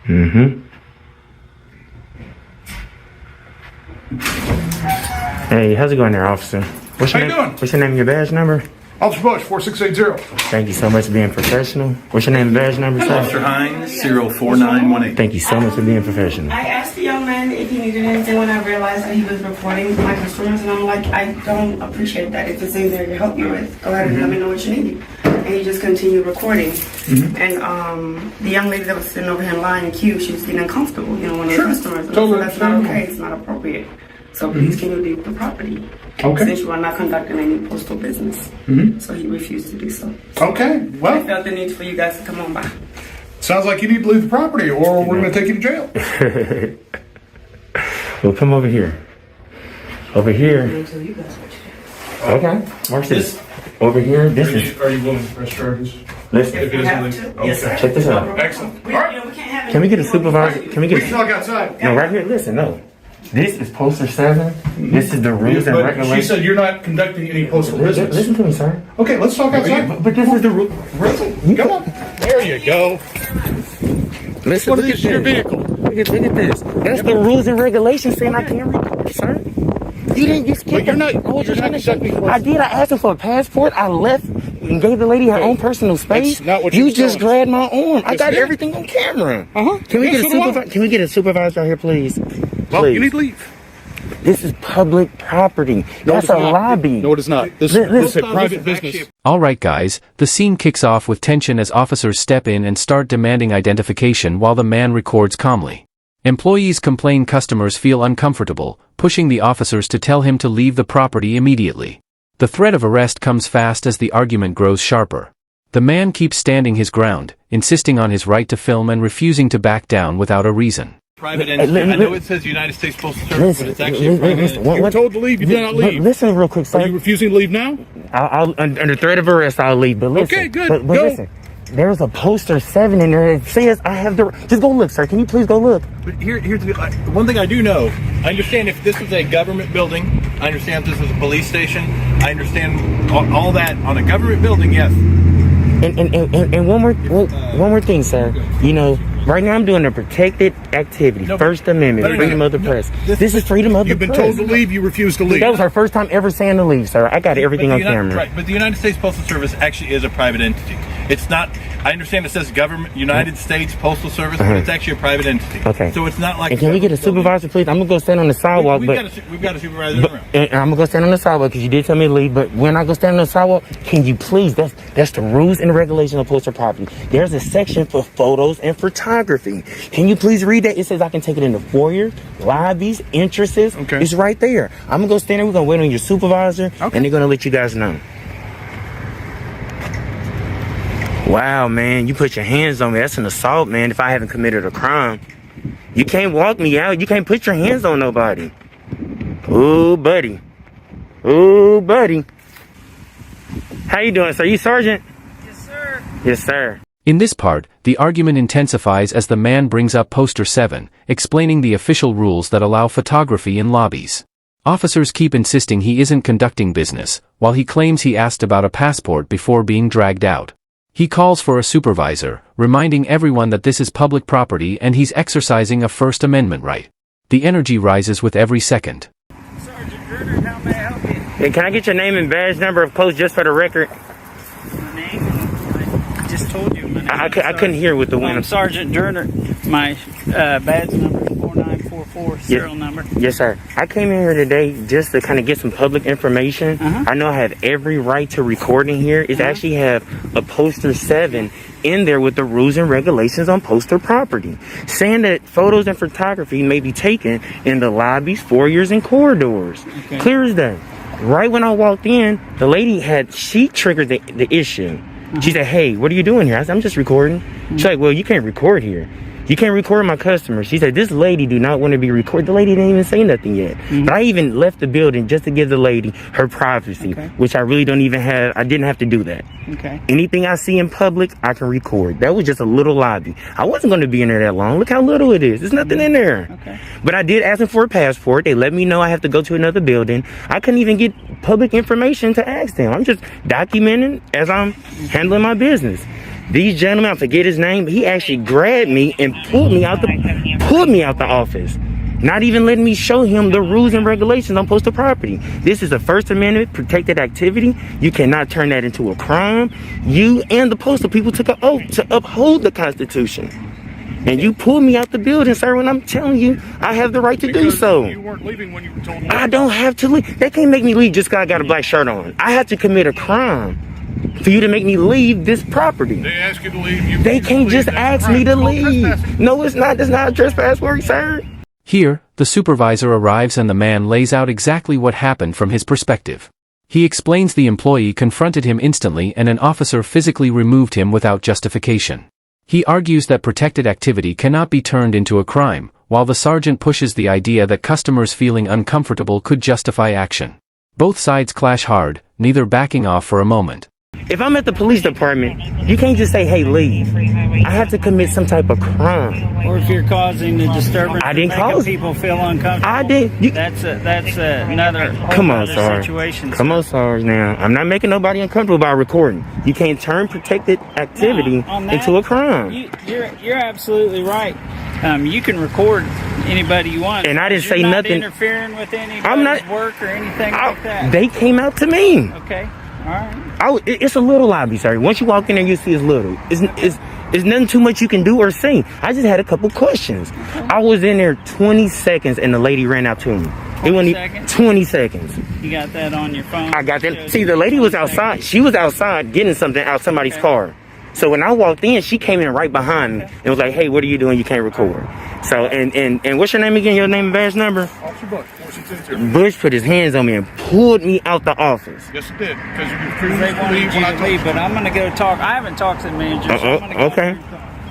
Mm-hmm. Hey, how's it going there, officer? What's your How you name? doing? What's your name and your badge number? Officer Bush, 4680. Thank you so much for being professional. What's your name and badge number, sir? Officer Hines, 04918. Thank you so much for being professional. I asked the young man if he needed anything when I realized that he was reporting my customers, and I'm like, I don't appreciate that. If it's anything I can help you with, go ahead and let me know what you need. And he just continued recording. And the young lady that was sitting over here in line queue, she was getting uncomfortable, you know, when they're customers. And Totally that's not okay. It's not appropriate. So please, can you leave the property? Okay. Since you are not conducting any postal business. So he refused to do so. Okay, I well, felt the need for you guys to come on by. sounds like you need to leave the property or we're going to take you to jail. Well, come over here. Over here. Until you guys what you do. Okay. Watch this. Over here. This is. Are you willing to press charges? Listen. If it We isn't have legal? to. Yes, sir. Check this out. Excellent. We, All right. you know, we can't have Can we get a anything supervisor? on Can we We get? can talk outside. No, right here. Listen. No. This is poster 7. This is the rules and But regulations. she said you're not conducting any postal business. Listen to me, sir. Okay, let's talk outside. But this is the rule. Come on. There you go. Listen, What look is at your this. vehicle? Look at this. That's the rules and regulations saying I can't record, sir. You didn't get skipped. But you're not- I was just you're trying not to show conducting you. I did. I asked him for a passport. I left and gave the lady her own personal space. That's not what you you just told us. grabbed my arm. I Yes, got I did. everything on camera. Uh-huh. Can we Yes, get a so do I. supervisor? Can we get a supervisor out here, please? Well, Please. you need to leave. This is public property. No, That's it's a not. lobby. No, it is not. This is a private business. Alright guys, the scene kicks off with tension as officers step in and start demanding identification while the man records calmly. Employees complain customers feel uncomfortable, pushing the officers to tell him to leave the property immediately. The threat of arrest comes fast as the argument grows sharper. The man keeps standing his ground, insisting on his right to film and refusing to back down without a reason. Private entity. I know it says United States Postal Service, but it's actually a private entity. You were told to leave. You did not leave. Listen real quick, sir. Are you refusing to leave now? I'll under threat of arrest, I'll leave. But listen, Okay, good. But Go. listen, there's a poster 7 in there that says I have the. Just go look, sir. Can you please go look? But here's the one thing I do know. I understand if this was a government building. I understand if this was a police station. I understand all that on a government building, yes. And one more thing, sir. You know, right now I'm doing a protected activity, No, First Amendment, no, freedom of the press. This is freedom of the You've been press. told to leave. You refuse to leave. That was our first time ever saying to leave, sir. I got everything on camera. Right, but the United States Postal Service actually is a private entity. It's not. I understand it says government, United States Postal Service, but it's actually a private entity. Okay. So it's not like. And can we get a supervisor, please? I'm gonna go stand on the sidewalk, We've got a supervisor in the room. and I'm gonna go stand on the sidewalk because you did tell me to leave. But when I go stand on the sidewalk, can you please? That's the rules and regulations of postal property. There's a section for photos and photography. Can you please read that? It says I can take it in the foyer, lobbies, entrances. Okay. It's right there. I'm gonna go stand there. We're gonna wait on your supervisor, and they're gonna let you guys know. Wow, man, you put your hands on me. That's an assault, man. If I haven't committed a crime, you can't walk me out. You can't put your hands on nobody. Ooh, buddy. Ooh, buddy. How you doing, sir? You sergeant? Yes, sir. Yes, sir. In this part, the argument intensifies as the man brings up poster 7, explaining the official rules that allow photography in lobbies. Officers keep insisting he isn't conducting business, while he claims he asked about a passport before being dragged out. He calls for a supervisor, reminding everyone that this is public property and he's exercising a First Amendment right. The energy rises with every second. Sergeant Gerner, how may I help you? Hey, can I get your name and badge number of post just for the record? My name? I just told you my name. I couldn't hear with the I'm wind. Sergeant Gerner. My badge number is 4944, serial number. Yes, sir. I came in here today just to kind of get some public information. I know I have every right to record in here. It actually have a poster 7 in there with the rules and regulations on poster property, saying that photos and photography may be taken in the lobbies, foyers, and corridors. Okay. Clear as day. Right when I walked in, the lady she triggered the issue. She said, "Hey, what are you doing here?" I said, "I'm just recording." She's like, "Well, you can't record here. You can't record my customers." She said, "This lady do not want to be recorded." The lady didn't even say nothing yet. But I even left the building just to give the lady her privacy, which I really don't even have. I didn't have to do that. Okay. Anything I see in public, I can record. That was just a little lobby. I wasn't going to be in there that long. Look how little it is. There's nothing in there. Okay. But I did ask them for a passport. They let me know I have to go to another building. I couldn't even get public information to ask them. I'm just documenting as I'm handling my business. These gentlemen, I forget his name, but he actually grabbed me and pulled me out the office. Not even letting me show him the rules and regulations on postal property. This is a First Amendment protected activity. You cannot turn that into a crime. You and the postal people took an oath to uphold the Constitution. And you pulled me out the building, sir, when I'm telling you I have the right to do so. You weren't leaving when you were told. I don't have to leave. They can't make me leave just because I got a black shirt on. I have to commit a crime for you to make me leave this property. They ask you to leave. They can't just ask me to leave. No, it's not. That's not how trespass works, sir. Here, the supervisor arrives and the man lays out exactly what happened from his perspective. He explains the employee confronted him instantly and an officer physically removed him without justification. He argues that protected activity cannot be turned into a crime, while the sergeant pushes the idea that customers feeling uncomfortable could justify action. Both sides clash hard, neither backing off for a moment. If I'm at the police department, you can't just say, hey, leave. I have to commit some type of crime. Or if you're causing the disturbance, I didn't making cause people feel uncomfortable. I did. That's another whole Come on, other Sarge. situation. Come on, Sarge, now. I'm not making nobody uncomfortable by recording. You can't turn protected activity On that, into a crime. You're absolutely right. You can record anybody you want. And I didn't You're say not nothing. interfering with anybody's I'm not work or anything like that. They came out to me. Okay. All right. It's a little lobby, sir. Once you walk in there, you see it's little. It's nothing too much you can do or say. I just had a couple questions. I was in there 20 seconds and the lady ran out to me. It wasn't even 20 seconds. You got that on your phone? I got that. See, the lady was outside. She was outside getting something out somebody's car. So when I walked in, she came in right behind me and was like, hey, what are you doing? You can't record. So, and what's your name again? Your name and badge number? Officer Bush, Washington Territory. Bush put his hands on me and pulled me out the office. Yes, it did. Because you They refused to wanted leave you when I to told leave, you. but I'm going to go talk. I haven't talked to the manager, so I'm going to go Okay.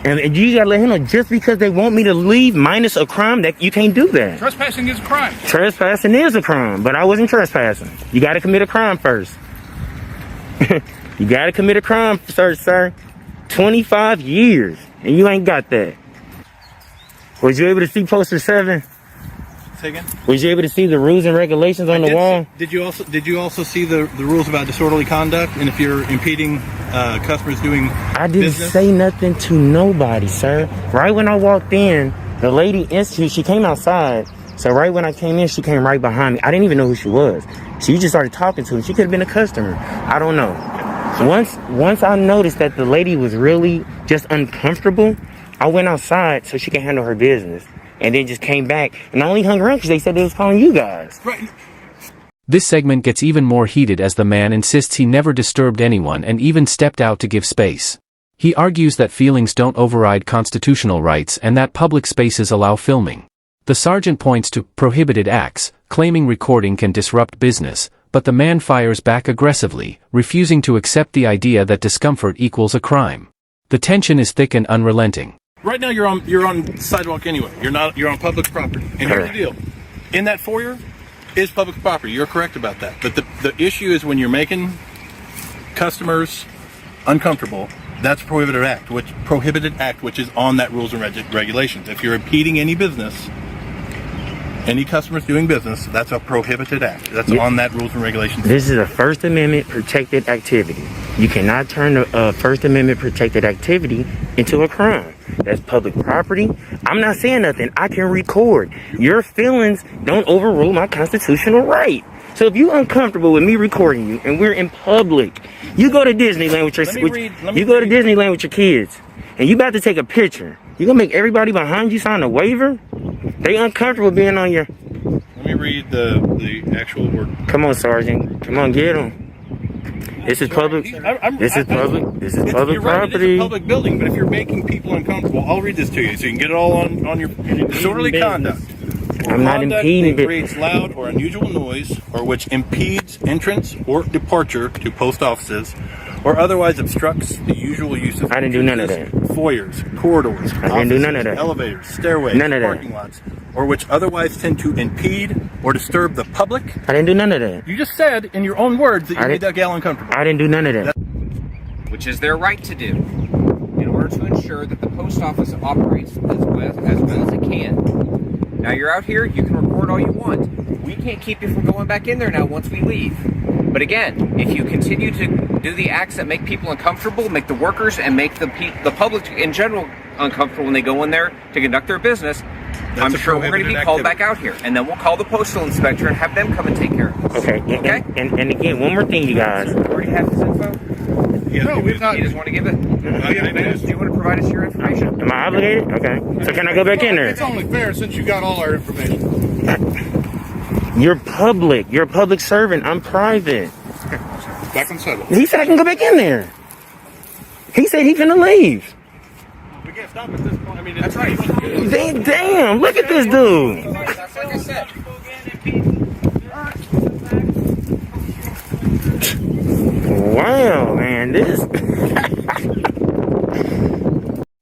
And you gotta let him know, just because they want me to leave minus a crime, that you can't do that. Trespassing is a crime. Trespassing is a crime, but I wasn't trespassing. You gotta commit a crime first. You gotta commit a crime first, sir. 25 years, and you ain't got that. Was you able to see poster 7? Say again? Was you able to see the rules and regulations on the wall? Did you also see the rules about disorderly conduct and if you're impeding customers doing I didn't business? say nothing to nobody, sir. Right when I walked in, the lady she came outside. So right when I came in, she came right behind me. I didn't even know who she was. She just started talking to me. She could have been a customer. I don't know. Once I noticed that the lady was really just uncomfortable, I went outside so she could handle her business. And then just came back. And I only hung around because they said they was calling you guys. Right. This segment gets even more heated as the man insists he never disturbed anyone and even stepped out to give space. He argues that feelings don't override constitutional rights and that public spaces allow filming. The sergeant points to prohibited acts, claiming recording can disrupt business, but the man fires back aggressively, refusing to accept the idea that discomfort equals a crime. The tension is thick and unrelenting. Right now you're on sidewalk anyway. You're on public property. And here's the deal. In that foyer is public property. You're correct about that. But the issue is when you're making customers uncomfortable, that's a prohibited act, which is on that rules and regulations. If you're impeding any business, any customers doing business, that's a prohibited act. That's on that rules and regulations. This is a First Amendment protected activity. You cannot turn a First Amendment protected activity into a crime. That's public property. I'm not saying nothing. I can record. Your feelings don't overrule my constitutional right. So if you're uncomfortable with me recording you and we're in public, you go to Disneyland with Disneyland with your kids and you about to take a picture. You gonna make everybody behind you sign a waiver? They uncomfortable being on your... Let me read the actual word. Come on, Sergeant. Come on, get them. This is public. This is public You're right, it property. is a public building, but if you're making people uncomfortable, I'll read this to you so you can get it all on your disorderly conduct. I'm not Conduct impeding, that but creates loud or unusual noise, or which impedes entrance or departure to post offices, or otherwise obstructs the usual use of I didn't do none of that. foyers, corridors, I didn't do none of that. elevators, stairways, None of that. parking lots, or which otherwise tend to impede or disturb the public. I didn't do none of that. You just said in your own words that you made that gal uncomfortable. I didn't do none of that. Which is their right to do, in order to ensure that the post office operates as well as it can. Now you're out here, you can record all you want. We can't keep you from going back in there now once we leave. But again, if you continue to do the acts that make people uncomfortable, make the workers and make the public in general uncomfortable when they go in there to conduct their business, I'm sure we're going to be called back out here. And then we'll call the postal inspector and have them come and take care of it. Okay. And again, one more thing, you guys. You already have his info? No, we've not. You just want to give it? Do you want to provide us your information? Am I obligated? Okay. So can I go back in there? It's only fair since you got all our information. You're public. You're a public servant. I'm private. Back on sidewalk. He said I can go back in there. He said he's gonna leave. We can't stop at this point. I mean, That's right. Damn, look at this dude. That's like I said. Wow, man, this.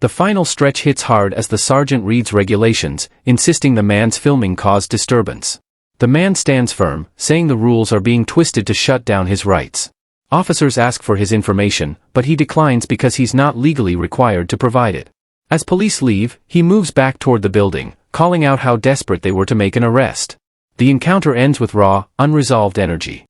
The final stretch hits hard as the sergeant reads regulations, insisting the man's filming caused disturbance. The man stands firm, saying the rules are being twisted to shut down his rights. Officers ask for his information, but he declines because he's not legally required to provide it. As police leave, he moves back toward the building, calling out how desperate they were to make an arrest. The encounter ends with raw, unresolved energy.